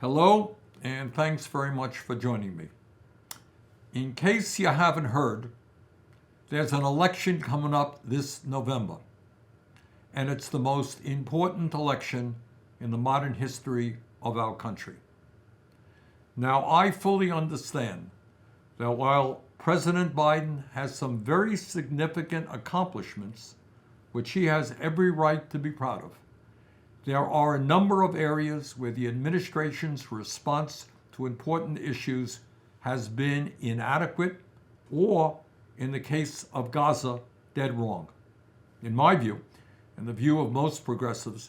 Hello, and thanks very much for joining me. In case you haven't heard, there's an election coming up this November, and it's the most important election in the modern history of our country. Now, I fully understand that while President Biden has some very significant accomplishments, which he has every right to be proud of, there are a number of areas where the administration's response to important issues has been inadequate or, in the case of Gaza, dead wrong. In my view, and the view of most progressives,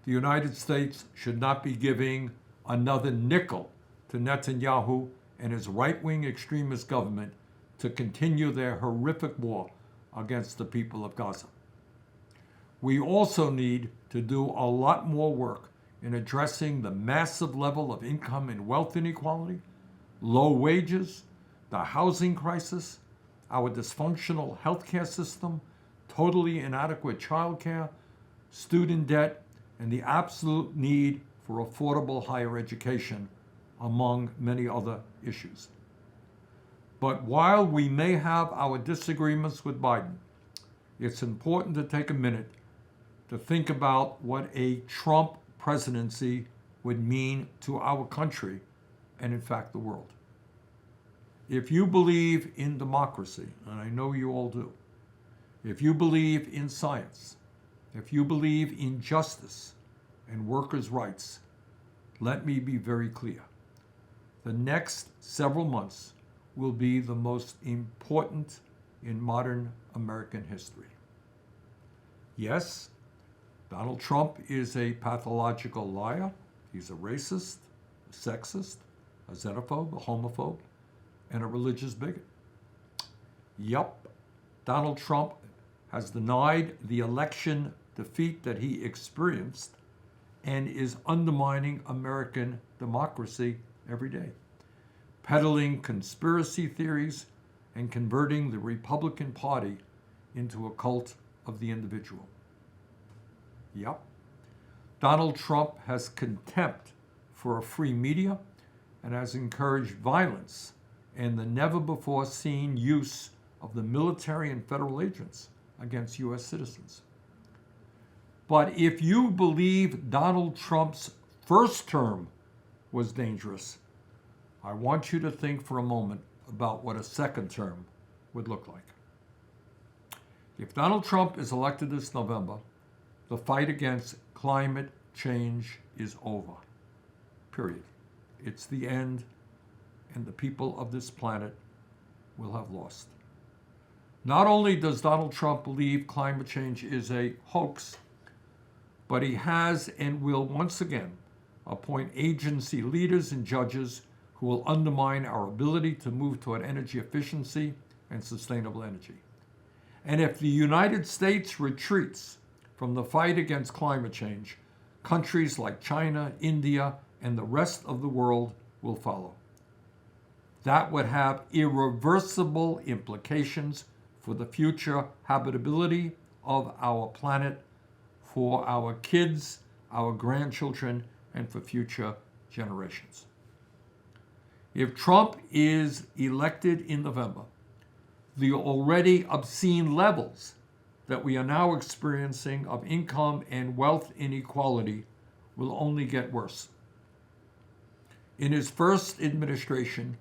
the United States should not be giving another nickel to Netanyahu and his right-wing extremist government to continue their horrific war against the people of Gaza. We also need to do a lot more work in addressing the massive level of income and wealth inequality, low wages, the housing crisis, our dysfunctional healthcare system, totally inadequate childcare, student debt, and the absolute need for affordable higher education, among many other issues. But while we may have our disagreements with Biden, it's important to take a minute to think about what a Trump presidency would mean to our country and, in fact, the world. If you believe in democracy, and I know you all do, if you believe in science, if you believe in justice and workers' rights, let me be very clear. The next several months will be the most important in modern American history. Yes, Donald Trump is a pathological liar. He's a racist, a sexist, a xenophobe, a homophobe, and a religious bigot. Yup, Donald Trump has denied the election defeat that he experienced and is undermining American democracy every day, peddling conspiracy theories and converting the Republican Party into a cult of the individual. Yep. Donald Trump has contempt for a free media and has encouraged violence and the never-before-seen use of the military and federal agents against U.S. citizens. But if you believe Donald Trump's first term was dangerous, I want you to think for a moment about what a second term would look like. If Donald Trump is elected this November, the fight against climate change is over. Period. It's the end, and the people of this planet will have lost. Not only does Donald Trump believe climate change is a hoax, but he has and will once again appoint agency leaders and judges who will undermine our ability to move toward energy efficiency and sustainable energy. And if the United States retreats from the fight against climate change, countries like China, India, and the rest of the world will follow. That would have irreversible implications for the future habitability of our planet, for our kids, our grandchildren, and for future generations. If Trump is elected in November, the already obscene levels that we are now experiencing of income and wealth inequality will only get worse. In his first administration,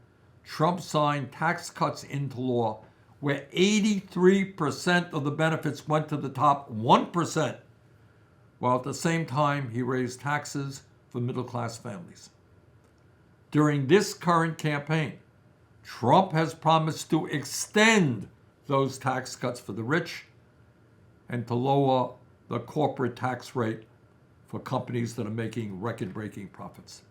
Trump signed tax cuts into law where 83% of the benefits went to the top 1%, while at the same time he raised taxes for middle-class families. During this current campaign, Trump has promised to extend those tax cuts for the rich and to lower the corporate tax rate for companies that are making record-breaking profits.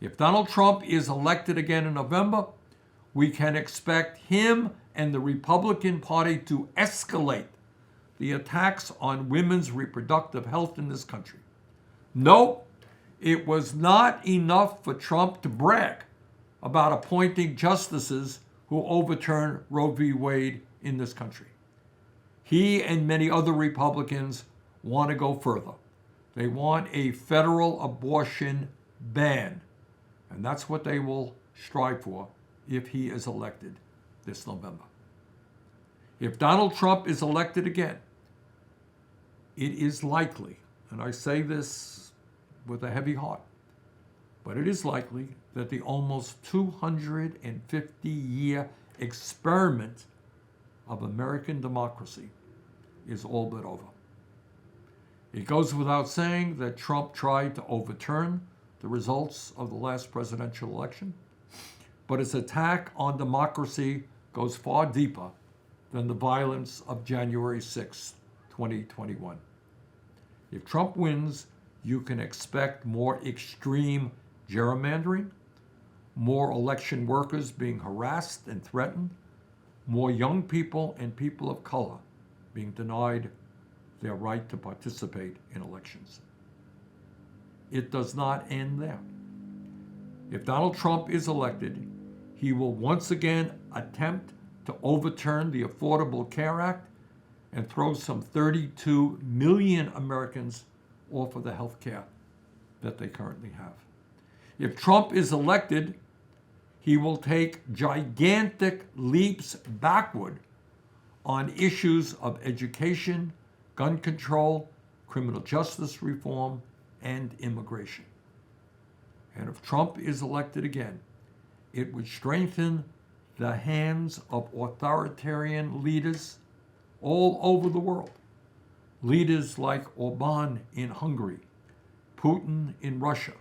If Donald Trump is elected again in November, we can expect him and the Republican Party to escalate the attacks on women's reproductive health in this country. No, it was not enough for Trump to brag about appointing justices who overturned Roe v. Wade in this country. He and many other Republicans want to go further. They want a federal abortion ban. And that's what they will strive for if he is elected this November. If Donald Trump is elected again, it is likely, and I say this with a heavy heart, but it is likely that the almost 250-year experiment of American democracy is all but over. It goes without saying that Trump tried to overturn the results of the last presidential election, but his attack on democracy goes far deeper than the violence of January 6, 2021. If Trump wins, you can expect more extreme gerrymandering, more election workers being harassed and threatened, more young people and people of color being denied their right to participate in elections. It does not end there. If Donald Trump is elected, he will once again attempt to overturn the Affordable Care Act and throw some 32 million Americans off of the health care that they currently have. If Trump is elected, he will take gigantic leaps backward on issues of education, gun control, criminal justice reform, and immigration. And if Trump is elected again, it would strengthen the hands of authoritarian leaders all over the world. Leaders like Orbán in Hungary, Putin in Russia,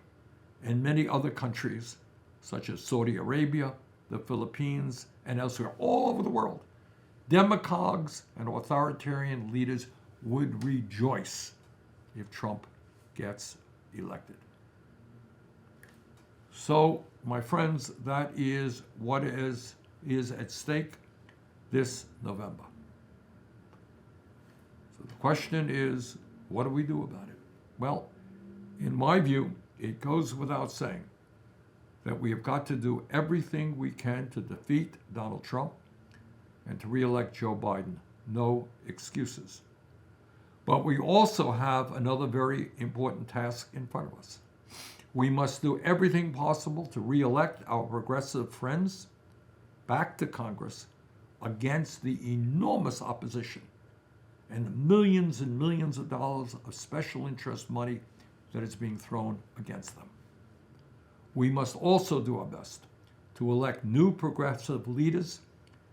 and many other countries such as Saudi Arabia, the Philippines, and elsewhere, all over the world. Demagogues and authoritarian leaders would rejoice if Trump gets elected. So, my friends, that is what is at stake this November. So the question is, what do we do about it? Well, in my view, it goes without saying that we have got to do everything we can to defeat Donald Trump and to re-elect Joe Biden. No excuses. But we also have another very important task in front of us. We must do everything possible to re-elect our progressive friends back to Congress against the enormous opposition and the millions and millions of dollars of special interest money that is being thrown against them. We must also do our best to elect new progressive leaders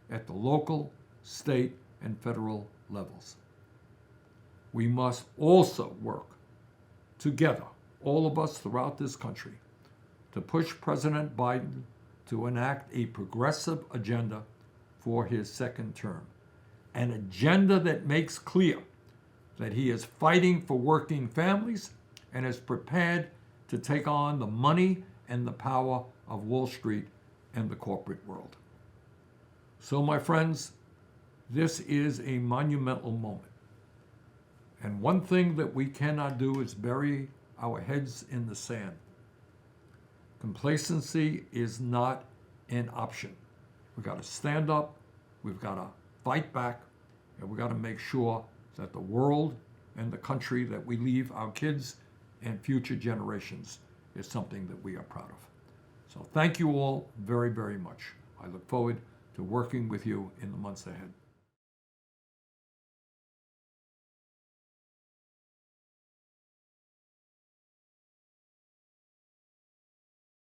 at the local, state, and federal levels. We must also work together, all of us throughout this country, to push President Biden to enact a progressive agenda for his second term. An agenda that makes clear that he is fighting for working families and is prepared to take on the money and the power of Wall Street and the corporate world. So, my friends, this is a monumental moment. And one thing that we cannot do is bury our heads in the sand. Complacency is not an option. We've got to stand up, we've got to fight back, and we've got to make sure that the world and the country that we leave our kids and future generations is something that we are proud of. So thank you all very, very much. I look forward to working with you in the months ahead.